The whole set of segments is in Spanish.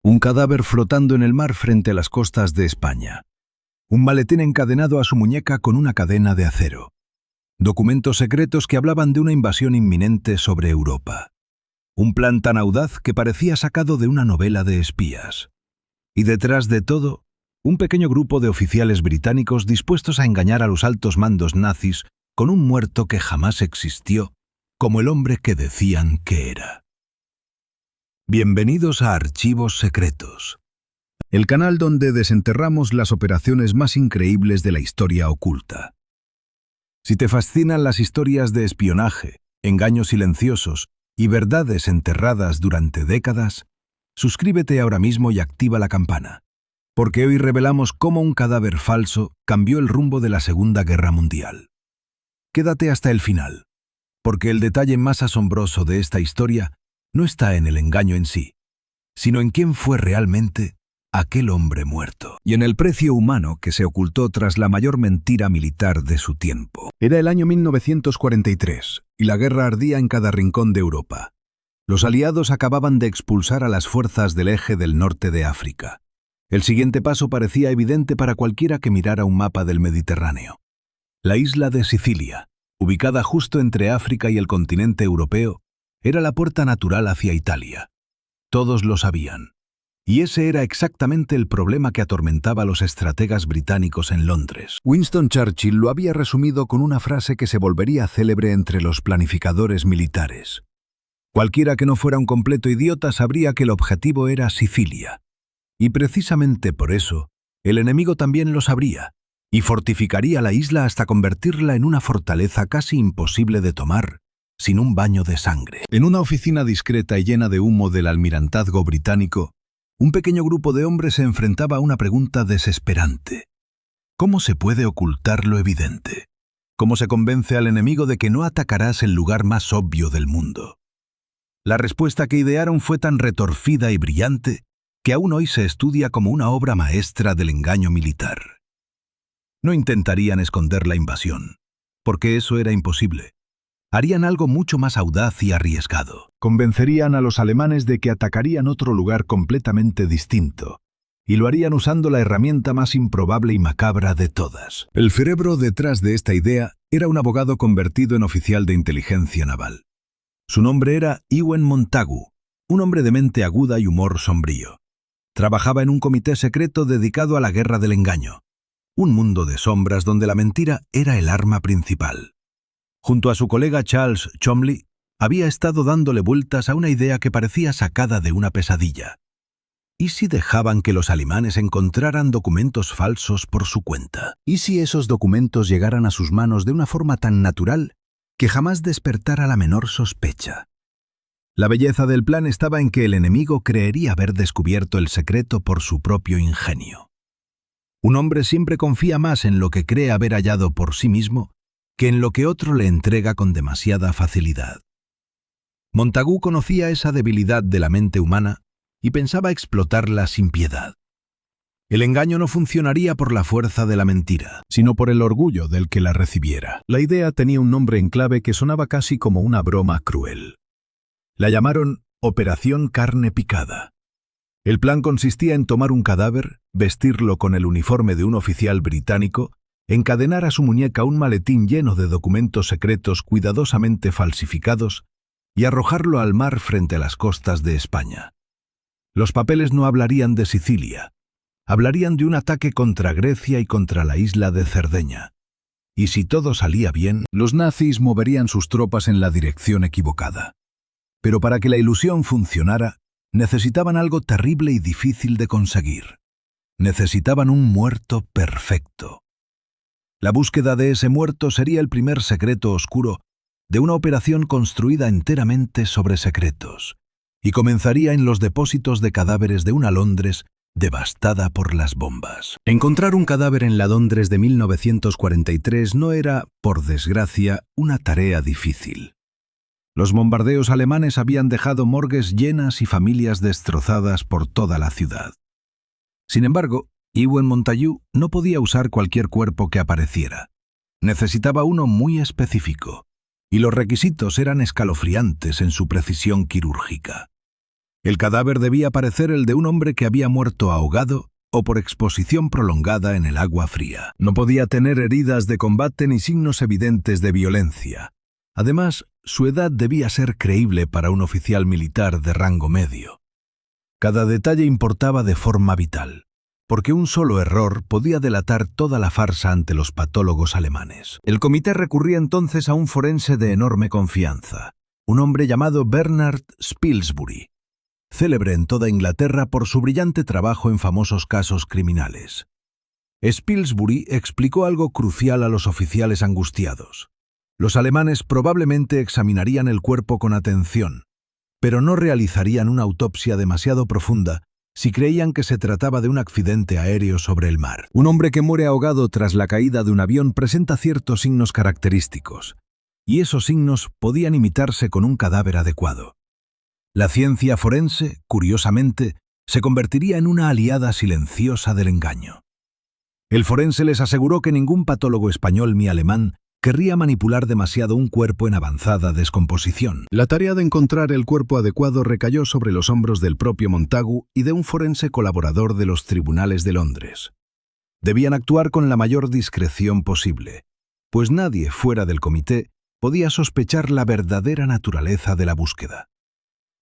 Un cadáver flotando en el mar frente a las costas de España. Un maletín encadenado a su muñeca con una cadena de acero. Documentos secretos que hablaban de una invasión inminente sobre Europa. Un plan tan audaz que parecía sacado de una novela de espías. Y detrás de todo, un pequeño grupo de oficiales británicos dispuestos a engañar a los altos mandos nazis con un muerto que jamás existió, como el hombre que decían que era. Bienvenidos a Archivos Secretos, el canal donde desenterramos las operaciones más increíbles de la historia oculta. Si te fascinan las historias de espionaje, engaños silenciosos y verdades enterradas durante décadas, suscríbete ahora mismo y activa la campana, porque hoy revelamos cómo un cadáver falso cambió el rumbo de la Segunda Guerra Mundial. Quédate hasta el final, porque el detalle más asombroso de esta historia no está en el engaño en sí, sino en quién fue realmente aquel hombre muerto, y en el precio humano que se ocultó tras la mayor mentira militar de su tiempo. Era el año 1943, y la guerra ardía en cada rincón de Europa. Los aliados acababan de expulsar a las fuerzas del eje del norte de África. El siguiente paso parecía evidente para cualquiera que mirara un mapa del Mediterráneo. La isla de Sicilia, ubicada justo entre África y el continente europeo, era la puerta natural hacia Italia. Todos lo sabían. Y ese era exactamente el problema que atormentaba a los estrategas británicos en Londres. Winston Churchill lo había resumido con una frase que se volvería célebre entre los planificadores militares. Cualquiera que no fuera un completo idiota sabría que el objetivo era Sicilia. Y precisamente por eso, el enemigo también lo sabría, y fortificaría la isla hasta convertirla en una fortaleza casi imposible de tomar, sin un baño de sangre. En una oficina discreta y llena de humo del almirantazgo británico, un pequeño grupo de hombres se enfrentaba a una pregunta desesperante. ¿Cómo se puede ocultar lo evidente? ¿Cómo se convence al enemigo de que no atacarás el lugar más obvio del mundo? La respuesta que idearon fue tan retorcida y brillante que aún hoy se estudia como una obra maestra del engaño militar. No intentarían esconder la invasión, porque eso era imposible. Harían algo mucho más audaz y arriesgado. Convencerían a los alemanes de que atacarían otro lugar completamente distinto, y lo harían usando la herramienta más improbable y macabra de todas. El cerebro detrás de esta idea era un abogado convertido en oficial de inteligencia naval. Su nombre era Ewen Montagu, un hombre de mente aguda y humor sombrío. Trabajaba en un comité secreto dedicado a la guerra del engaño, un mundo de sombras donde la mentira era el arma principal. Junto a su colega Charles Chomley, había estado dándole vueltas a una idea que parecía sacada de una pesadilla. ¿Y si dejaban que los alemanes encontraran documentos falsos por su cuenta? ¿Y si esos documentos llegaran a sus manos de una forma tan natural que jamás despertara la menor sospecha? La belleza del plan estaba en que el enemigo creería haber descubierto el secreto por su propio ingenio. Un hombre siempre confía más en lo que cree haber hallado por sí mismo que en lo que otro le entrega con demasiada facilidad. Montagu conocía esa debilidad de la mente humana y pensaba explotarla sin piedad. El engaño no funcionaría por la fuerza de la mentira, sino por el orgullo del que la recibiera. La idea tenía un nombre en clave que sonaba casi como una broma cruel. La llamaron Operación Carne Picada. El plan consistía en tomar un cadáver, vestirlo con el uniforme de un oficial británico, encadenar a su muñeca un maletín lleno de documentos secretos cuidadosamente falsificados y arrojarlo al mar frente a las costas de España. Los papeles no hablarían de Sicilia, hablarían de un ataque contra Grecia y contra la isla de Cerdeña. Y si todo salía bien, los nazis moverían sus tropas en la dirección equivocada. Pero para que la ilusión funcionara, necesitaban algo terrible y difícil de conseguir. Necesitaban un muerto perfecto. La búsqueda de ese muerto sería el primer secreto oscuro de una operación construida enteramente sobre secretos, y comenzaría en los depósitos de cadáveres de una Londres devastada por las bombas. Encontrar un cadáver en la Londres de 1943 no era, por desgracia, una tarea difícil. Los bombardeos alemanes habían dejado morgues llenas y familias destrozadas por toda la ciudad. Sin embargo, Ewen Montagu no podía usar cualquier cuerpo que apareciera. Necesitaba uno muy específico, y los requisitos eran escalofriantes en su precisión quirúrgica. El cadáver debía parecer el de un hombre que había muerto ahogado o por exposición prolongada en el agua fría. No podía tener heridas de combate ni signos evidentes de violencia. Además, su edad debía ser creíble para un oficial militar de rango medio. Cada detalle importaba de forma vital, porque un solo error podía delatar toda la farsa ante los patólogos alemanes. El comité recurría entonces a un forense de enorme confianza, un hombre llamado Bernard Spilsbury, célebre en toda Inglaterra por su brillante trabajo en famosos casos criminales. Spilsbury explicó algo crucial a los oficiales angustiados. Los alemanes probablemente examinarían el cuerpo con atención, pero no realizarían una autopsia demasiado profunda si creían que se trataba de un accidente aéreo sobre el mar. Un hombre que muere ahogado tras la caída de un avión presenta ciertos signos característicos, y esos signos podían imitarse con un cadáver adecuado. La ciencia forense, curiosamente, se convertiría en una aliada silenciosa del engaño. El forense les aseguró que ningún patólogo español ni alemán querría manipular demasiado un cuerpo en avanzada descomposición. La tarea de encontrar el cuerpo adecuado recayó sobre los hombros del propio Montagu y de un forense colaborador de los tribunales de Londres. Debían actuar con la mayor discreción posible, pues nadie fuera del comité podía sospechar la verdadera naturaleza de la búsqueda.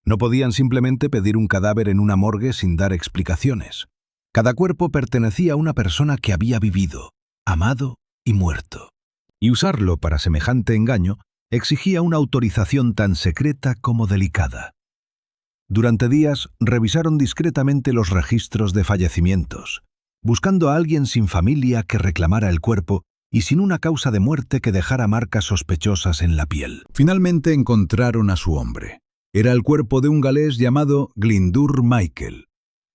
No podían simplemente pedir un cadáver en una morgue sin dar explicaciones. Cada cuerpo pertenecía a una persona que había vivido, amado y muerto. Y usarlo para semejante engaño exigía una autorización tan secreta como delicada. Durante días revisaron discretamente los registros de fallecimientos, buscando a alguien sin familia que reclamara el cuerpo y sin una causa de muerte que dejara marcas sospechosas en la piel. Finalmente encontraron a su hombre. Era el cuerpo de un galés llamado Glyndŵr Michael,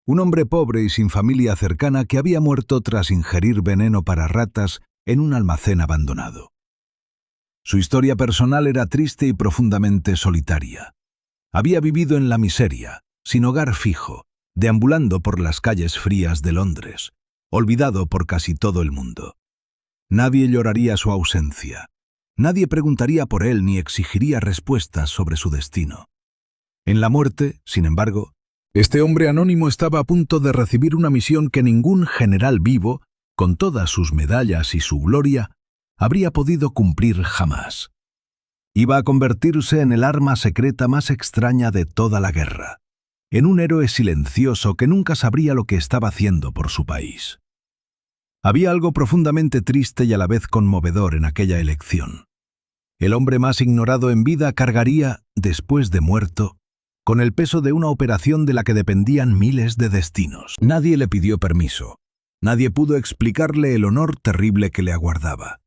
un hombre pobre y sin familia cercana que había muerto tras ingerir veneno para ratas en un almacén abandonado. Su historia personal era triste y profundamente solitaria. Había vivido en la miseria, sin hogar fijo, deambulando por las calles frías de Londres, olvidado por casi todo el mundo. Nadie lloraría su ausencia. Nadie preguntaría por él ni exigiría respuestas sobre su destino. En la muerte, sin embargo, este hombre anónimo estaba a punto de recibir una misión que ningún general vivo, con todas sus medallas y su gloria, habría podido cumplir jamás. Iba a convertirse en el arma secreta más extraña de toda la guerra, en un héroe silencioso que nunca sabría lo que estaba haciendo por su país. Había algo profundamente triste y a la vez conmovedor en aquella elección. El hombre más ignorado en vida cargaría, después de muerto, con el peso de una operación de la que dependían miles de destinos. Nadie le pidió permiso. Nadie pudo explicarle el honor terrible que le aguardaba.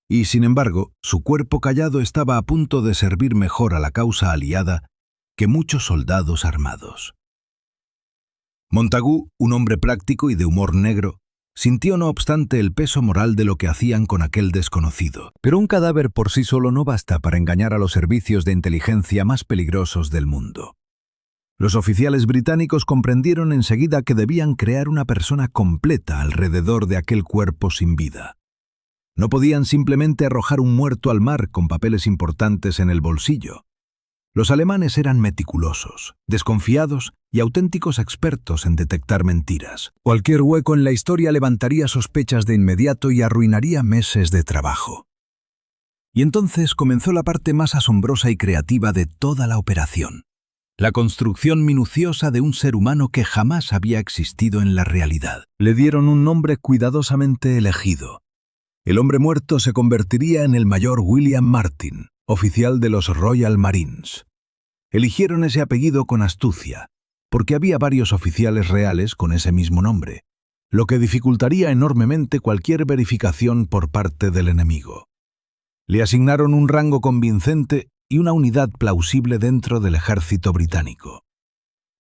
Y, sin embargo, su cuerpo callado estaba a punto de servir mejor a la causa aliada que muchos soldados armados. Montagu, un hombre práctico y de humor negro, sintió no obstante el peso moral de lo que hacían con aquel desconocido. Pero un cadáver por sí solo no basta para engañar a los servicios de inteligencia más peligrosos del mundo. Los oficiales británicos comprendieron enseguida que debían crear una persona completa alrededor de aquel cuerpo sin vida. No podían simplemente arrojar un muerto al mar con papeles importantes en el bolsillo. Los alemanes eran meticulosos, desconfiados y auténticos expertos en detectar mentiras. Cualquier hueco en la historia levantaría sospechas de inmediato y arruinaría meses de trabajo. Y entonces comenzó la parte más asombrosa y creativa de toda la operación. La construcción minuciosa de un ser humano que jamás había existido en la realidad. Le dieron un nombre cuidadosamente elegido. El hombre muerto se convertiría en el mayor William Martin, oficial de los Royal Marines. Eligieron ese apellido con astucia, porque había varios oficiales reales con ese mismo nombre, lo que dificultaría enormemente cualquier verificación por parte del enemigo. Le asignaron un rango convincente y una unidad plausible dentro del ejército británico.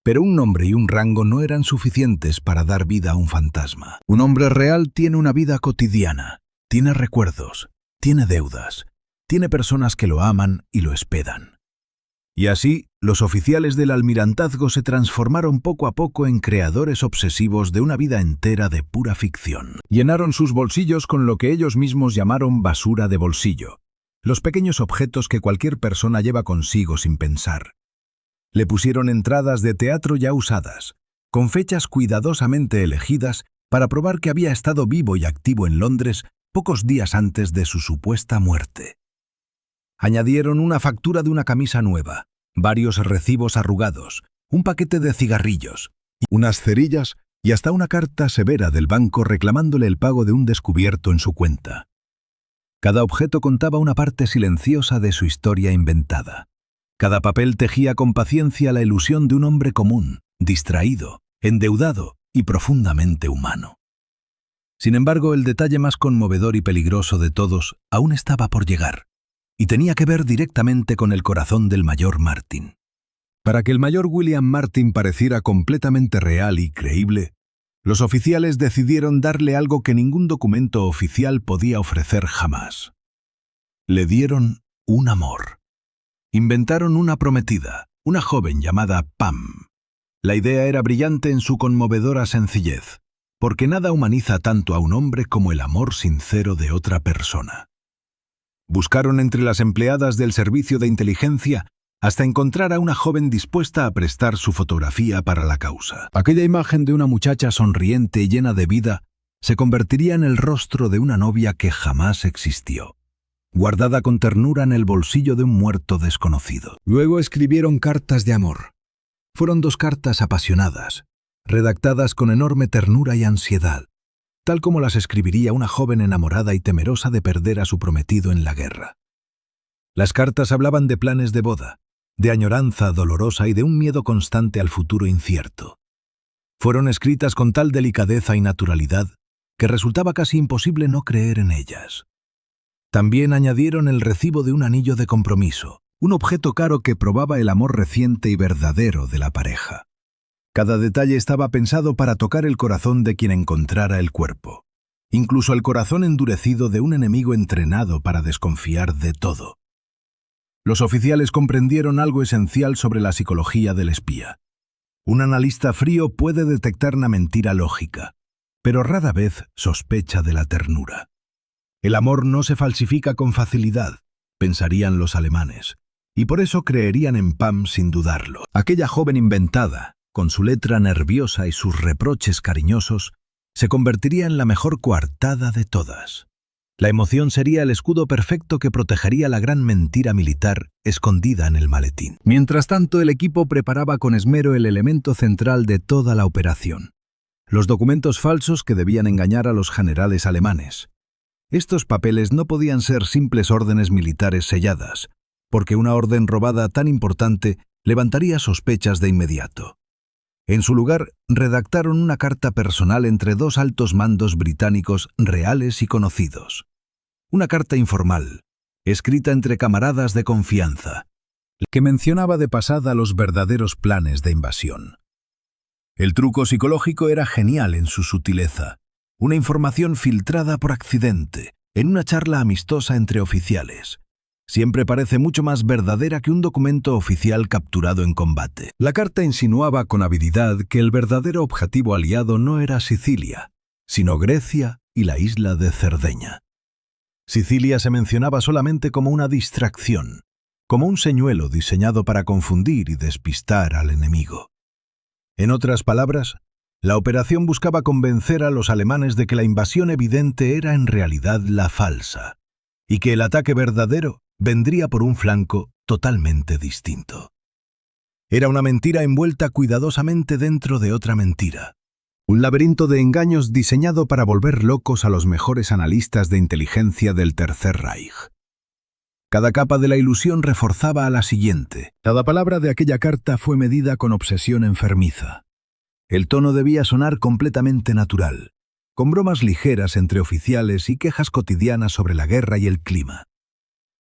Pero un nombre y un rango no eran suficientes para dar vida a un fantasma. Un hombre real tiene una vida cotidiana, tiene recuerdos, tiene deudas, tiene personas que lo aman y lo esperan. Y así, los oficiales del almirantazgo se transformaron poco a poco en creadores obsesivos de una vida entera de pura ficción. Llenaron sus bolsillos con lo que ellos mismos llamaron basura de bolsillo, los pequeños objetos que cualquier persona lleva consigo sin pensar. Le pusieron entradas de teatro ya usadas, con fechas cuidadosamente elegidas para probar que había estado vivo y activo en Londres pocos días antes de su supuesta muerte. Añadieron una factura de una camisa nueva, varios recibos arrugados, un paquete de cigarrillos, unas cerillas y hasta una carta severa del banco reclamándole el pago de un descubierto en su cuenta. Cada objeto contaba una parte silenciosa de su historia inventada. Cada papel tejía con paciencia la ilusión de un hombre común, distraído, endeudado y profundamente humano. Sin embargo, el detalle más conmovedor y peligroso de todos aún estaba por llegar, y tenía que ver directamente con el corazón del mayor Martin. Para que el mayor William Martin pareciera completamente real y creíble, los oficiales decidieron darle algo que ningún documento oficial podía ofrecer jamás. Le dieron un amor. Inventaron una prometida, una joven llamada Pam. La idea era brillante en su conmovedora sencillez, porque nada humaniza tanto a un hombre como el amor sincero de otra persona. Buscaron entre las empleadas del servicio de inteligencia hasta encontrar a una joven dispuesta a prestar su fotografía para la causa. Aquella imagen de una muchacha sonriente y llena de vida se convertiría en el rostro de una novia que jamás existió, guardada con ternura en el bolsillo de un muerto desconocido. Luego escribieron cartas de amor. Fueron 2 cartas apasionadas, redactadas con enorme ternura y ansiedad, tal como las escribiría una joven enamorada y temerosa de perder a su prometido en la guerra. Las cartas hablaban de planes de boda, de añoranza dolorosa y de un miedo constante al futuro incierto. Fueron escritas con tal delicadeza y naturalidad que resultaba casi imposible no creer en ellas. También añadieron el recibo de un anillo de compromiso, un objeto caro que probaba el amor reciente y verdadero de la pareja. Cada detalle estaba pensado para tocar el corazón de quien encontrara el cuerpo, incluso el corazón endurecido de un enemigo entrenado para desconfiar de todo. Los oficiales comprendieron algo esencial sobre la psicología del espía. Un analista frío puede detectar una mentira lógica, pero rara vez sospecha de la ternura. El amor no se falsifica con facilidad, pensarían los alemanes, y por eso creerían en Pam sin dudarlo. Aquella joven inventada, con su letra nerviosa y sus reproches cariñosos, se convertiría en la mejor coartada de todas. La emoción sería el escudo perfecto que protegería la gran mentira militar escondida en el maletín. Mientras tanto, el equipo preparaba con esmero el elemento central de toda la operación: los documentos falsos que debían engañar a los generales alemanes. Estos papeles no podían ser simples órdenes militares selladas, porque una orden robada tan importante levantaría sospechas de inmediato. En su lugar, redactaron una carta personal entre 2 altos mandos británicos reales y conocidos. Una carta informal, escrita entre camaradas de confianza, que mencionaba de pasada los verdaderos planes de invasión. El truco psicológico era genial en su sutileza, una información filtrada por accidente, en una charla amistosa entre oficiales. Siempre parece mucho más verdadera que un documento oficial capturado en combate. La carta insinuaba con habilidad que el verdadero objetivo aliado no era Sicilia, sino Grecia y la isla de Cerdeña. Sicilia se mencionaba solamente como una distracción, como un señuelo diseñado para confundir y despistar al enemigo. En otras palabras, la operación buscaba convencer a los alemanes de que la invasión evidente era en realidad la falsa, y que el ataque verdadero vendría por un flanco totalmente distinto. Era una mentira envuelta cuidadosamente dentro de otra mentira. Un laberinto de engaños diseñado para volver locos a los mejores analistas de inteligencia del Tercer Reich. Cada capa de la ilusión reforzaba a la siguiente. Cada palabra de aquella carta fue medida con obsesión enfermiza. El tono debía sonar completamente natural, con bromas ligeras entre oficiales y quejas cotidianas sobre la guerra y el clima.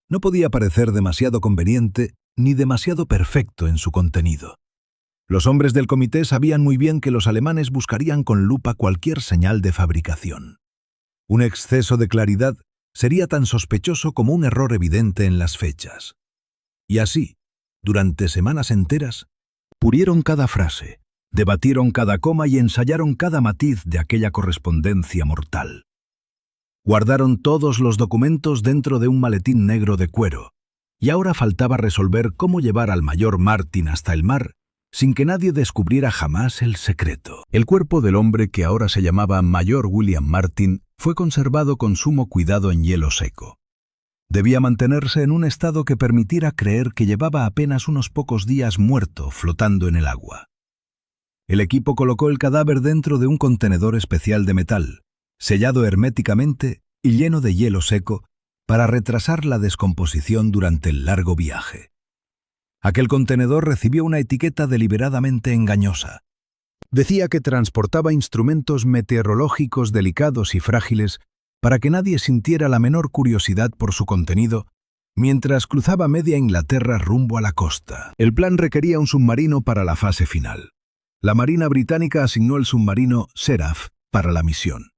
No podía parecer demasiado conveniente ni demasiado perfecto en su contenido. Los hombres del comité sabían muy bien que los alemanes buscarían con lupa cualquier señal de fabricación. Un exceso de claridad sería tan sospechoso como un error evidente en las fechas. Y así, durante semanas enteras, pulieron cada frase, debatieron cada coma y ensayaron cada matiz de aquella correspondencia mortal. Guardaron todos los documentos dentro de un maletín negro de cuero, y ahora faltaba resolver cómo llevar al mayor Martin hasta el mar sin que nadie descubriera jamás el secreto. El cuerpo del hombre, que ahora se llamaba Mayor William Martin, fue conservado con sumo cuidado en hielo seco. Debía mantenerse en un estado que permitiera creer que llevaba apenas unos pocos días muerto, flotando en el agua. El equipo colocó el cadáver dentro de un contenedor especial de metal, sellado herméticamente y lleno de hielo seco, para retrasar la descomposición durante el largo viaje. Aquel contenedor recibió una etiqueta deliberadamente engañosa. Decía que transportaba instrumentos meteorológicos delicados y frágiles para que nadie sintiera la menor curiosidad por su contenido mientras cruzaba media Inglaterra rumbo a la costa. El plan requería un submarino para la fase final. La Marina Británica asignó el submarino Seraph para la misión,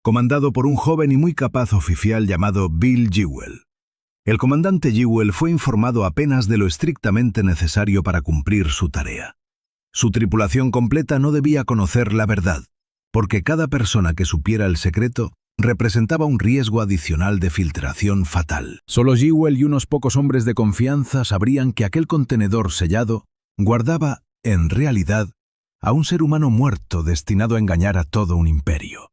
comandado por un joven y muy capaz oficial llamado Bill Jewell. El comandante Jewell fue informado apenas de lo estrictamente necesario para cumplir su tarea. Su tripulación completa no debía conocer la verdad, porque cada persona que supiera el secreto representaba un riesgo adicional de filtración fatal. Solo Jewell y unos pocos hombres de confianza sabrían que aquel contenedor sellado guardaba, en realidad, a un ser humano muerto destinado a engañar a todo un imperio.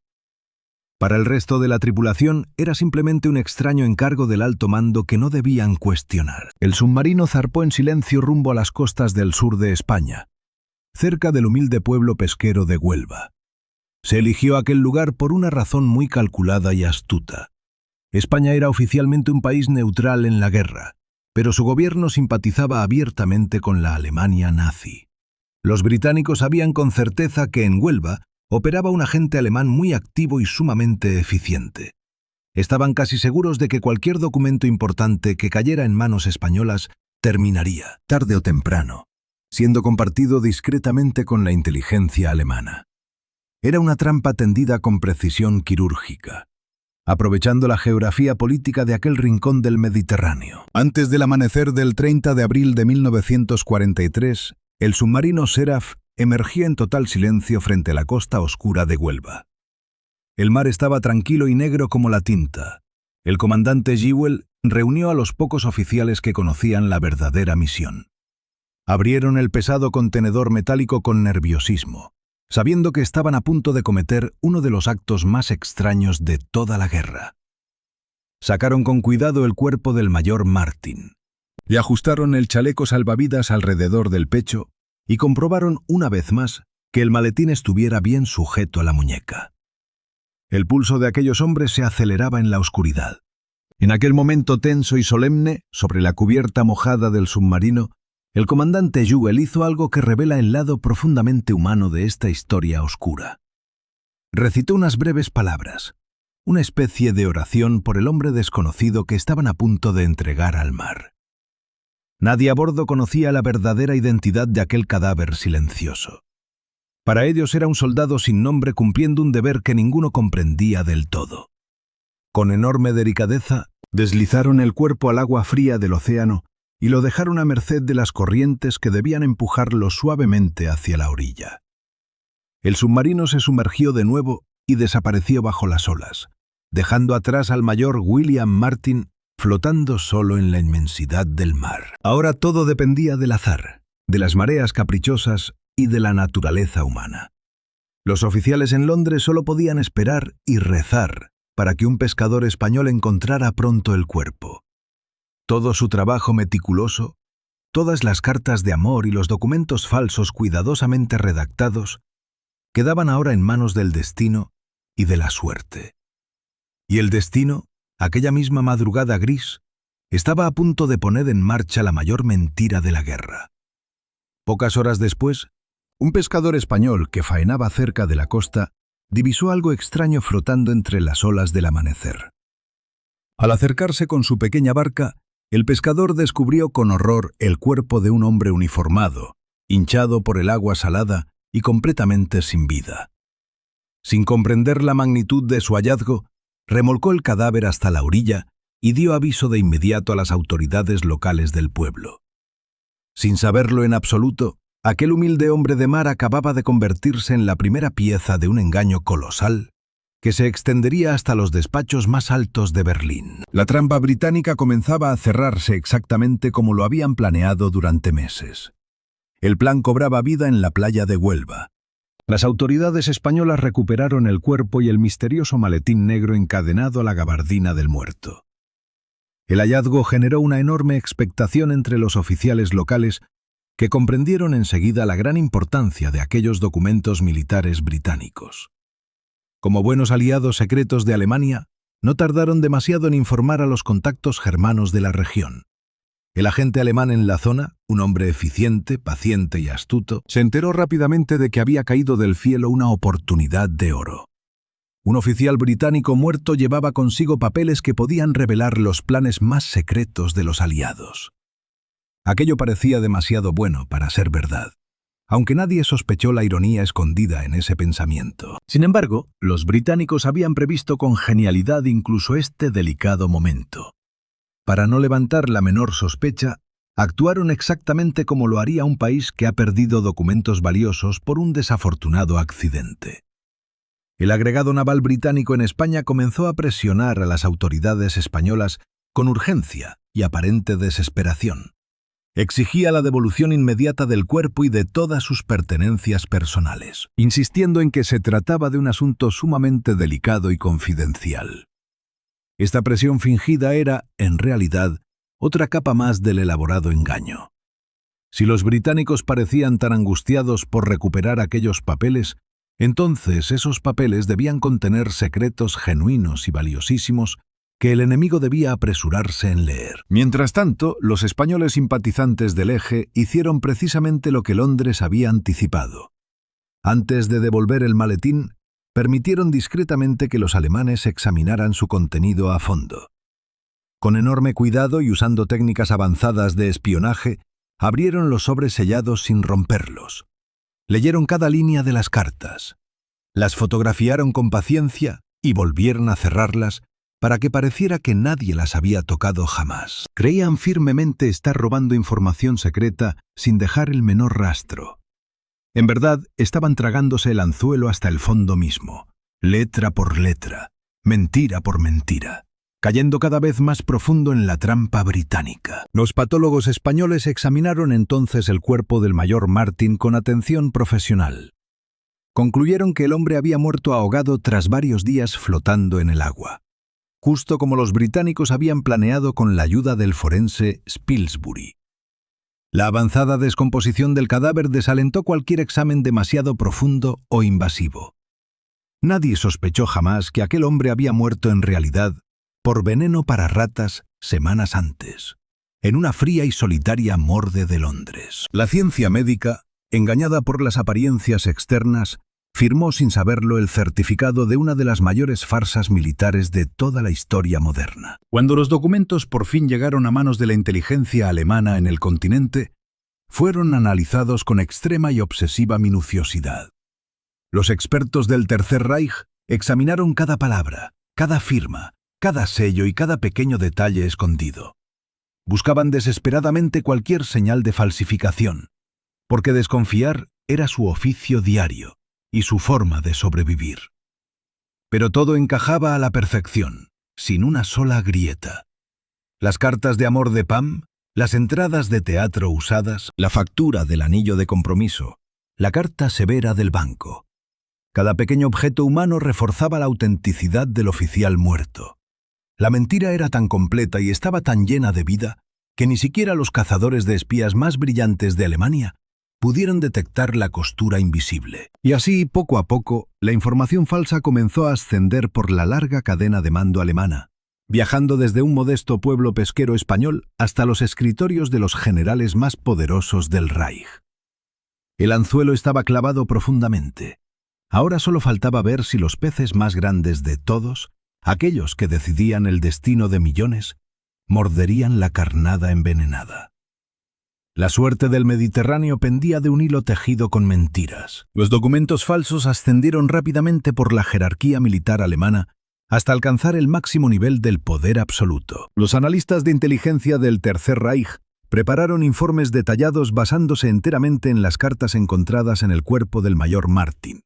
Para el resto de la tripulación era simplemente un extraño encargo del alto mando que no debían cuestionar. El submarino zarpó en silencio rumbo a las costas del sur de España, cerca del humilde pueblo pesquero de Huelva. Se eligió aquel lugar por una razón muy calculada y astuta. España era oficialmente un país neutral en la guerra, pero su gobierno simpatizaba abiertamente con la Alemania nazi. Los británicos sabían con certeza que en Huelva operaba un agente alemán muy activo y sumamente eficiente. Estaban casi seguros de que cualquier documento importante que cayera en manos españolas terminaría, tarde o temprano, siendo compartido discretamente con la inteligencia alemana. Era una trampa tendida con precisión quirúrgica, aprovechando la geografía política de aquel rincón del Mediterráneo. Antes del amanecer del 30 de abril de 1943, el submarino Seraph emergía en total silencio frente a la costa oscura de Huelva. El mar estaba tranquilo y negro como la tinta. El comandante Jewell reunió a los pocos oficiales que conocían la verdadera misión. Abrieron el pesado contenedor metálico con nerviosismo, sabiendo que estaban a punto de cometer uno de los actos más extraños de toda la guerra. Sacaron con cuidado el cuerpo del mayor Martin. Le ajustaron el chaleco salvavidas alrededor del pecho y comprobaron una vez más que el maletín estuviera bien sujeto a la muñeca. El pulso de aquellos hombres se aceleraba en la oscuridad. En aquel momento tenso y solemne, sobre la cubierta mojada del submarino, el comandante Jewell hizo algo que revela el lado profundamente humano de esta historia oscura. Recitó unas breves palabras, una especie de oración por el hombre desconocido que estaban a punto de entregar al mar. Nadie a bordo conocía la verdadera identidad de aquel cadáver silencioso. Para ellos era un soldado sin nombre cumpliendo un deber que ninguno comprendía del todo. Con enorme delicadeza, deslizaron el cuerpo al agua fría del océano y lo dejaron a merced de las corrientes que debían empujarlo suavemente hacia la orilla. El submarino se sumergió de nuevo y desapareció bajo las olas, dejando atrás al mayor William Martin flotando solo en la inmensidad del mar. Ahora todo dependía del azar, de las mareas caprichosas y de la naturaleza humana. Los oficiales en Londres solo podían esperar y rezar para que un pescador español encontrara pronto el cuerpo. Todo su trabajo meticuloso, todas las cartas de amor y los documentos falsos cuidadosamente redactados, quedaban ahora en manos del destino y de la suerte. Y el destino, aquella misma madrugada gris, estaba a punto de poner en marcha la mayor mentira de la guerra. Pocas horas después, un pescador español que faenaba cerca de la costa divisó algo extraño flotando entre las olas del amanecer. Al acercarse con su pequeña barca, el pescador descubrió con horror el cuerpo de un hombre uniformado, hinchado por el agua salada y completamente sin vida. Sin comprender la magnitud de su hallazgo, remolcó el cadáver hasta la orilla y dio aviso de inmediato a las autoridades locales del pueblo. Sin saberlo en absoluto, aquel humilde hombre de mar acababa de convertirse en la primera pieza de un engaño colosal que se extendería hasta los despachos más altos de Berlín. La trampa británica comenzaba a cerrarse exactamente como lo habían planeado durante meses. El plan cobraba vida en la playa de Huelva. Las autoridades españolas recuperaron el cuerpo y el misterioso maletín negro encadenado a la gabardina del muerto. El hallazgo generó una enorme expectación entre los oficiales locales, que comprendieron enseguida la gran importancia de aquellos documentos militares británicos. Como buenos aliados secretos de Alemania, no tardaron demasiado en informar a los contactos germanos de la región. El agente alemán en la zona, un hombre eficiente, paciente y astuto, se enteró rápidamente de que había caído del cielo una oportunidad de oro. Un oficial británico muerto llevaba consigo papeles que podían revelar los planes más secretos de los aliados. Aquello parecía demasiado bueno para ser verdad, aunque nadie sospechó la ironía escondida en ese pensamiento. Sin embargo, los británicos habían previsto con genialidad incluso este delicado momento. Para no levantar la menor sospecha, actuaron exactamente como lo haría un país que ha perdido documentos valiosos por un desafortunado accidente. El agregado naval británico en España comenzó a presionar a las autoridades españolas con urgencia y aparente desesperación. Exigía la devolución inmediata del cuerpo y de todas sus pertenencias personales, insistiendo en que se trataba de un asunto sumamente delicado y confidencial. Esta presión fingida era, en realidad, otra capa más del elaborado engaño. Si los británicos parecían tan angustiados por recuperar aquellos papeles, entonces esos papeles debían contener secretos genuinos y valiosísimos que el enemigo debía apresurarse en leer. Mientras tanto, los españoles simpatizantes del Eje hicieron precisamente lo que Londres había anticipado. Antes de devolver el maletín, permitieron discretamente que los alemanes examinaran su contenido a fondo. Con enorme cuidado y usando técnicas avanzadas de espionaje, abrieron los sobres sellados sin romperlos. Leyeron cada línea de las cartas. Las fotografiaron con paciencia y volvieron a cerrarlas para que pareciera que nadie las había tocado jamás. Creían firmemente estar robando información secreta sin dejar el menor rastro. En verdad, estaban tragándose el anzuelo hasta el fondo mismo, letra por letra, mentira por mentira, cayendo cada vez más profundo en la trampa británica. Los patólogos españoles examinaron entonces el cuerpo del mayor Martin con atención profesional. Concluyeron que el hombre había muerto ahogado tras varios días flotando en el agua, justo como los británicos habían planeado con la ayuda del forense Spilsbury. La avanzada descomposición del cadáver desalentó cualquier examen demasiado profundo o invasivo. Nadie sospechó jamás que aquel hombre había muerto en realidad por veneno para ratas semanas antes, en una fría y solitaria morgue de Londres. La ciencia médica, engañada por las apariencias externas, firmó sin saberlo el certificado de una de las mayores farsas militares de toda la historia moderna. Cuando los documentos por fin llegaron a manos de la inteligencia alemana en el continente, fueron analizados con extrema y obsesiva minuciosidad. Los expertos del Tercer Reich examinaron cada palabra, cada firma, cada sello y cada pequeño detalle escondido. Buscaban desesperadamente cualquier señal de falsificación, porque desconfiar era su oficio diario y su forma de sobrevivir. Pero todo encajaba a la perfección, sin una sola grieta. Las cartas de amor de Pam, las entradas de teatro usadas, la factura del anillo de compromiso, la carta severa del banco. Cada pequeño objeto humano reforzaba la autenticidad del oficial muerto. La mentira era tan completa y estaba tan llena de vida que ni siquiera los cazadores de espías más brillantes de Alemania pudieron detectar la costura invisible. Y así, poco a poco, la información falsa comenzó a ascender por la larga cadena de mando alemana, viajando desde un modesto pueblo pesquero español hasta los escritorios de los generales más poderosos del Reich. El anzuelo estaba clavado profundamente. Ahora solo faltaba ver si los peces más grandes de todos, aquellos que decidían el destino de millones, morderían la carnada envenenada. La suerte del Mediterráneo pendía de un hilo tejido con mentiras. Los documentos falsos ascendieron rápidamente por la jerarquía militar alemana hasta alcanzar el máximo nivel del poder absoluto. Los analistas de inteligencia del Tercer Reich prepararon informes detallados basándose enteramente en las cartas encontradas en el cuerpo del mayor Martin.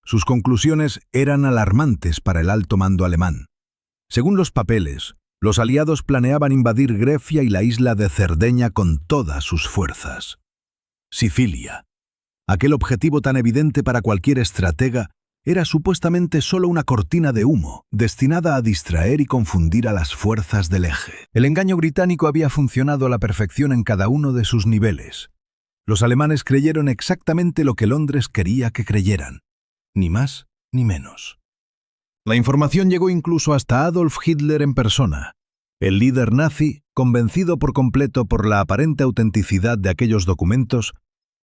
Sus conclusiones eran alarmantes para el alto mando alemán. Según los papeles, los aliados planeaban invadir Grecia y la isla de Cerdeña con todas sus fuerzas. Sicilia, aquel objetivo tan evidente para cualquier estratega, era supuestamente solo una cortina de humo, destinada a distraer y confundir a las fuerzas del eje. El engaño británico había funcionado a la perfección en cada uno de sus niveles. Los alemanes creyeron exactamente lo que Londres quería que creyeran, ni más ni menos. La información llegó incluso hasta Adolf Hitler en persona. El líder nazi, convencido por completo por la aparente autenticidad de aquellos documentos,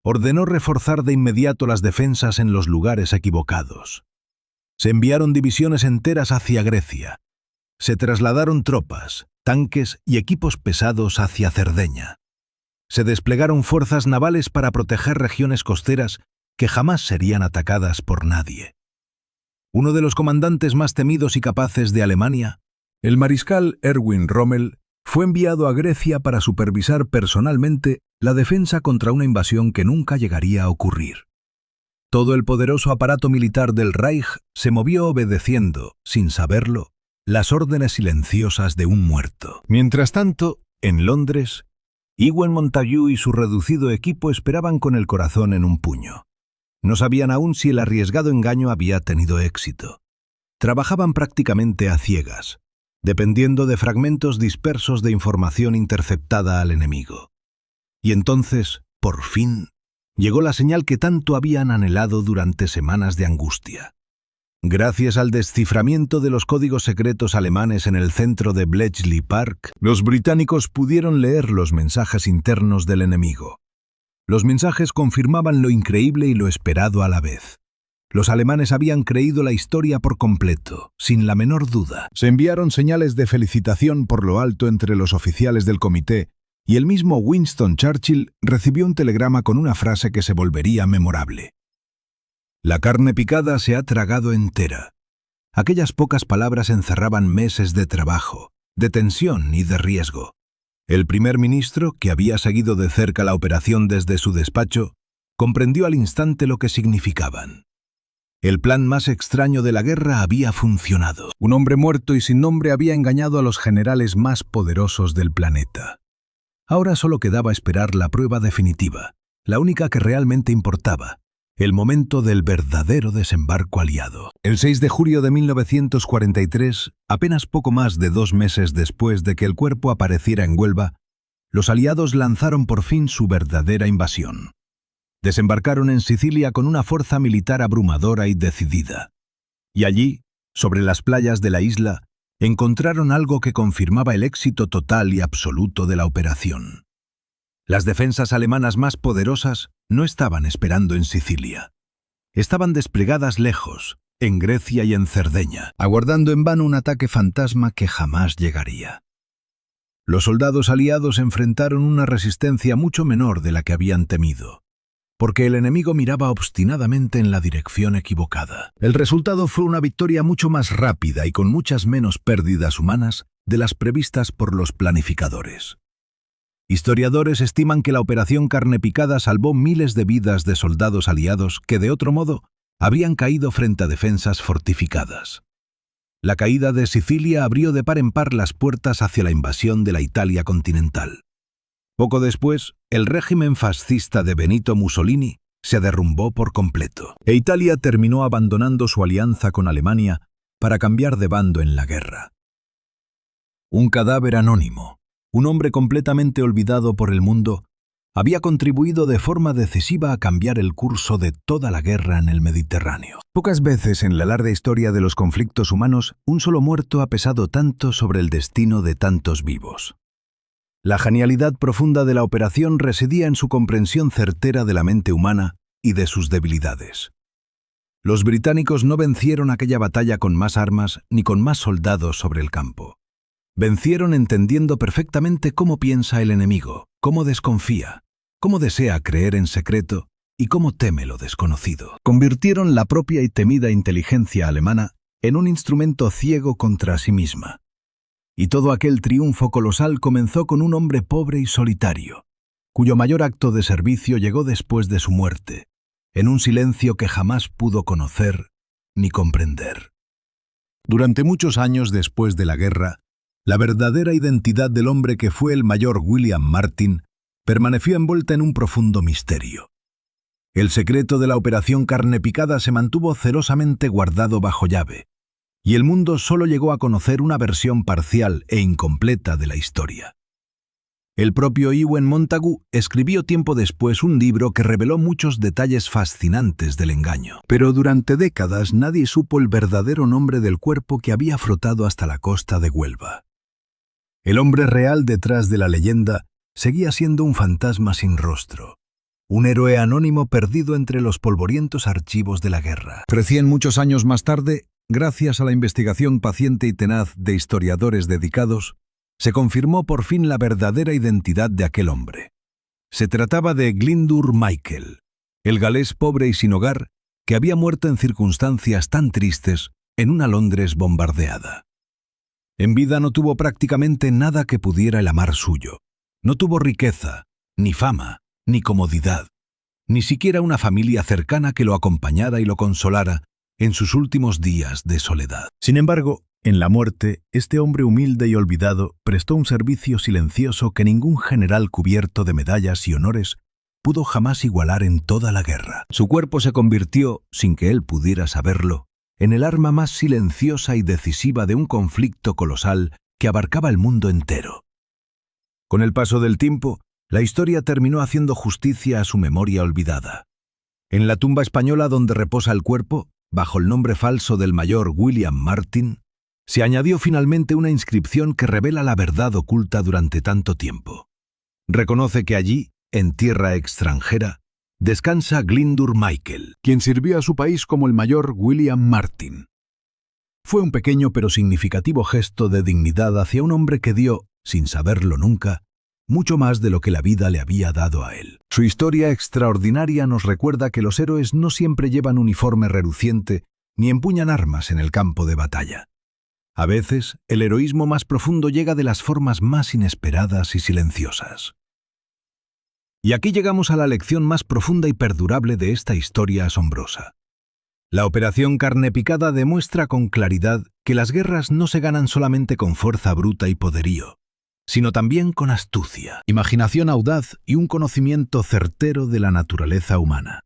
ordenó reforzar de inmediato las defensas en los lugares equivocados. Se enviaron divisiones enteras hacia Grecia. Se trasladaron tropas, tanques y equipos pesados hacia Cerdeña. Se desplegaron fuerzas navales para proteger regiones costeras que jamás serían atacadas por nadie. Uno de los comandantes más temidos y capaces de Alemania, el mariscal Erwin Rommel, fue enviado a Grecia para supervisar personalmente la defensa contra una invasión que nunca llegaría a ocurrir. Todo el poderoso aparato militar del Reich se movió obedeciendo, sin saberlo, las órdenes silenciosas de un muerto. Mientras tanto, en Londres, Ewen Montagu y su reducido equipo esperaban con el corazón en un puño. No sabían aún si el arriesgado engaño había tenido éxito. Trabajaban prácticamente a ciegas, dependiendo de fragmentos dispersos de información interceptada al enemigo. Y entonces, por fin, llegó la señal que tanto habían anhelado durante semanas de angustia. Gracias al desciframiento de los códigos secretos alemanes en el centro de Bletchley Park, los británicos pudieron leer los mensajes internos del enemigo. Los mensajes confirmaban lo increíble y lo esperado a la vez. Los alemanes habían creído la historia por completo, sin la menor duda. Se enviaron señales de felicitación por lo alto entre los oficiales del comité, y el mismo Winston Churchill recibió un telegrama con una frase que se volvería memorable. La carne picada se ha tragado entera. Aquellas pocas palabras encerraban meses de trabajo, de tensión y de riesgo. El primer ministro, que había seguido de cerca la operación desde su despacho, comprendió al instante lo que significaban. El plan más extraño de la guerra había funcionado. Un hombre muerto y sin nombre había engañado a los generales más poderosos del planeta. Ahora solo quedaba esperar la prueba definitiva, la única que realmente importaba, el momento del verdadero desembarco aliado. El 6 de julio de 1943, apenas poco más de 2 meses después de que el cuerpo apareciera en Huelva, los aliados lanzaron por fin su verdadera invasión. Desembarcaron en Sicilia con una fuerza militar abrumadora y decidida. Y allí, sobre las playas de la isla, encontraron algo que confirmaba el éxito total y absoluto de la operación. Las defensas alemanas más poderosas no estaban esperando en Sicilia. Estaban desplegadas lejos, en Grecia y en Cerdeña, aguardando en vano un ataque fantasma que jamás llegaría. Los soldados aliados enfrentaron una resistencia mucho menor de la que habían temido, porque el enemigo miraba obstinadamente en la dirección equivocada. El resultado fue una victoria mucho más rápida y con muchas menos pérdidas humanas de las previstas por los planificadores. Historiadores estiman que la operación Carne Picada salvó miles de vidas de soldados aliados que, de otro modo, habrían caído frente a defensas fortificadas. La caída de Sicilia abrió de par en par las puertas hacia la invasión de la Italia continental. Poco después, el régimen fascista de Benito Mussolini se derrumbó por completo, e Italia terminó abandonando su alianza con Alemania para cambiar de bando en la guerra. Un cadáver anónimo, un hombre completamente olvidado por el mundo, había contribuido de forma decisiva a cambiar el curso de toda la guerra en el Mediterráneo. Pocas veces en la larga historia de los conflictos humanos, un solo muerto ha pesado tanto sobre el destino de tantos vivos. La genialidad profunda de la operación residía en su comprensión certera de la mente humana y de sus debilidades. Los británicos no vencieron aquella batalla con más armas ni con más soldados sobre el campo. Vencieron entendiendo perfectamente cómo piensa el enemigo, cómo desconfía, cómo desea creer en secreto y cómo teme lo desconocido. Convirtieron la propia y temida inteligencia alemana en un instrumento ciego contra sí misma. Y todo aquel triunfo colosal comenzó con un hombre pobre y solitario, cuyo mayor acto de servicio llegó después de su muerte, en un silencio que jamás pudo conocer ni comprender. Durante muchos años después de la guerra, la verdadera identidad del hombre que fue el mayor William Martin permaneció envuelta en un profundo misterio. El secreto de la Operación Carne Picada se mantuvo celosamente guardado bajo llave, y el mundo solo llegó a conocer una versión parcial e incompleta de la historia. El propio Ewen Montagu escribió tiempo después un libro que reveló muchos detalles fascinantes del engaño. Pero durante décadas nadie supo el verdadero nombre del cuerpo que había flotado hasta la costa de Huelva. El hombre real detrás de la leyenda seguía siendo un fantasma sin rostro, un héroe anónimo perdido entre los polvorientos archivos de la guerra. Recién muchos años más tarde, gracias a la investigación paciente y tenaz de historiadores dedicados, se confirmó por fin la verdadera identidad de aquel hombre. Se trataba de Glyndŵr Michael, el galés pobre y sin hogar que había muerto en circunstancias tan tristes en una Londres bombardeada. En vida no tuvo prácticamente nada que pudiera el amar suyo. No tuvo riqueza, ni fama, ni comodidad, ni siquiera una familia cercana que lo acompañara y lo consolara en sus últimos días de soledad. Sin embargo, en la muerte, este hombre humilde y olvidado prestó un servicio silencioso que ningún general cubierto de medallas y honores pudo jamás igualar en toda la guerra. Su cuerpo se convirtió, sin que él pudiera saberlo, en el arma más silenciosa y decisiva de un conflicto colosal que abarcaba el mundo entero. Con el paso del tiempo, la historia terminó haciendo justicia a su memoria olvidada. En la tumba española donde reposa el cuerpo, bajo el nombre falso del mayor William Martin, se añadió finalmente una inscripción que revela la verdad oculta durante tanto tiempo. Reconoce que allí, en tierra extranjera, descansa Glyndŵr Michael, quien sirvió a su país como el mayor William Martin. Fue un pequeño pero significativo gesto de dignidad hacia un hombre que dio, sin saberlo nunca, mucho más de lo que la vida le había dado a él. Su historia extraordinaria nos recuerda que los héroes no siempre llevan uniforme reluciente ni empuñan armas en el campo de batalla. A veces, el heroísmo más profundo llega de las formas más inesperadas y silenciosas. Y aquí llegamos a la lección más profunda y perdurable de esta historia asombrosa. La Operación Carne Picada demuestra con claridad que las guerras no se ganan solamente con fuerza bruta y poderío, sino también con astucia, imaginación audaz y un conocimiento certero de la naturaleza humana.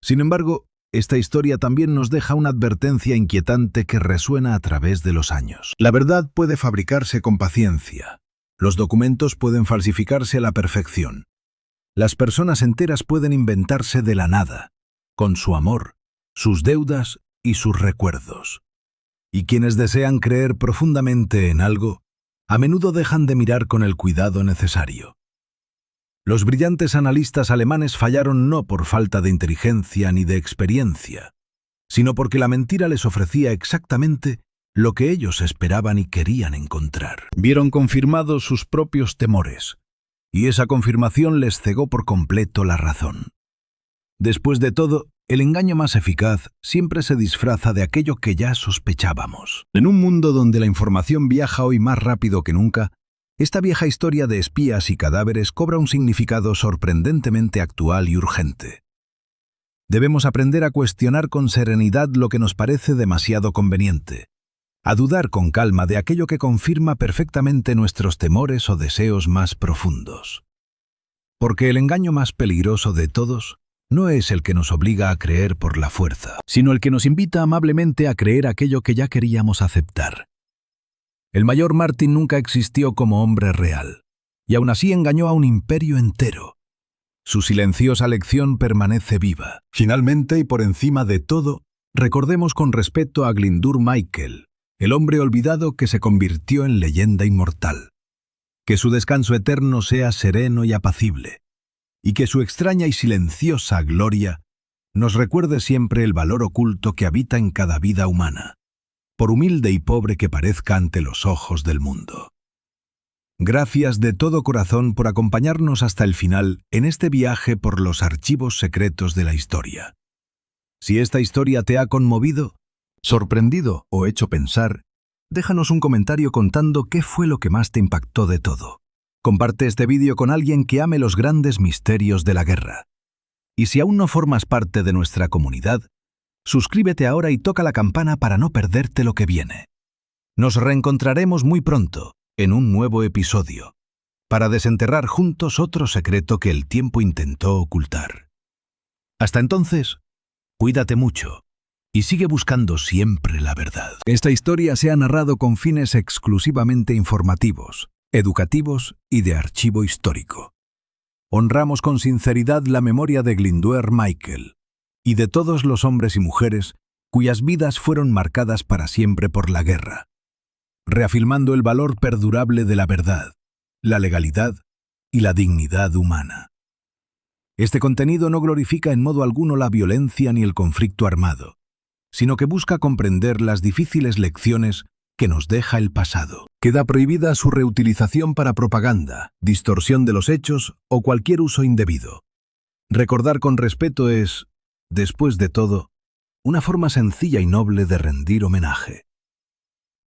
Sin embargo, esta historia también nos deja una advertencia inquietante que resuena a través de los años. La verdad puede fabricarse con paciencia. Los documentos pueden falsificarse a la perfección. Las personas enteras pueden inventarse de la nada, con su amor, sus deudas y sus recuerdos. Y quienes desean creer profundamente en algo, a menudo dejan de mirar con el cuidado necesario. Los brillantes analistas alemanes fallaron no por falta de inteligencia ni de experiencia, sino porque la mentira les ofrecía exactamente lo que ellos esperaban y querían encontrar. Vieron confirmados sus propios temores, y esa confirmación les cegó por completo la razón. Después de todo, el engaño más eficaz siempre se disfraza de aquello que ya sospechábamos. En un mundo donde la información viaja hoy más rápido que nunca, esta vieja historia de espías y cadáveres cobra un significado sorprendentemente actual y urgente. Debemos aprender a cuestionar con serenidad lo que nos parece demasiado conveniente, a dudar con calma de aquello que confirma perfectamente nuestros temores o deseos más profundos. Porque el engaño más peligroso de todos no es el que nos obliga a creer por la fuerza, sino el que nos invita amablemente a creer aquello que ya queríamos aceptar. El mayor Martin nunca existió como hombre real, y aún así engañó a un imperio entero. Su silenciosa lección permanece viva. Finalmente, y por encima de todo, recordemos con respeto a Glyndŵr Michael, el hombre olvidado que se convirtió en leyenda inmortal. Que su descanso eterno sea sereno y apacible, y que su extraña y silenciosa gloria nos recuerde siempre el valor oculto que habita en cada vida humana, por humilde y pobre que parezca ante los ojos del mundo. Gracias de todo corazón por acompañarnos hasta el final en este viaje por los archivos secretos de la historia. Si esta historia te ha conmovido, sorprendido o hecho pensar, déjanos un comentario contando qué fue lo que más te impactó de todo. Comparte este vídeo con alguien que ame los grandes misterios de la guerra. Y si aún no formas parte de nuestra comunidad, suscríbete ahora y toca la campana para no perderte lo que viene. Nos reencontraremos muy pronto, en un nuevo episodio, para desenterrar juntos otro secreto que el tiempo intentó ocultar. Hasta entonces, cuídate mucho y sigue buscando siempre la verdad. Esta historia se ha narrado con fines exclusivamente informativos, educativos y de archivo histórico. Honramos con sinceridad la memoria de Glyndŵr Michael y de todos los hombres y mujeres cuyas vidas fueron marcadas para siempre por la guerra, reafirmando el valor perdurable de la verdad, la legalidad y la dignidad humana. Este contenido no glorifica en modo alguno la violencia ni el conflicto armado, sino que busca comprender las difíciles lecciones que nos deja el pasado. Queda prohibida su reutilización para propaganda, distorsión de los hechos o cualquier uso indebido. Recordar con respeto es, después de todo, una forma sencilla y noble de rendir homenaje.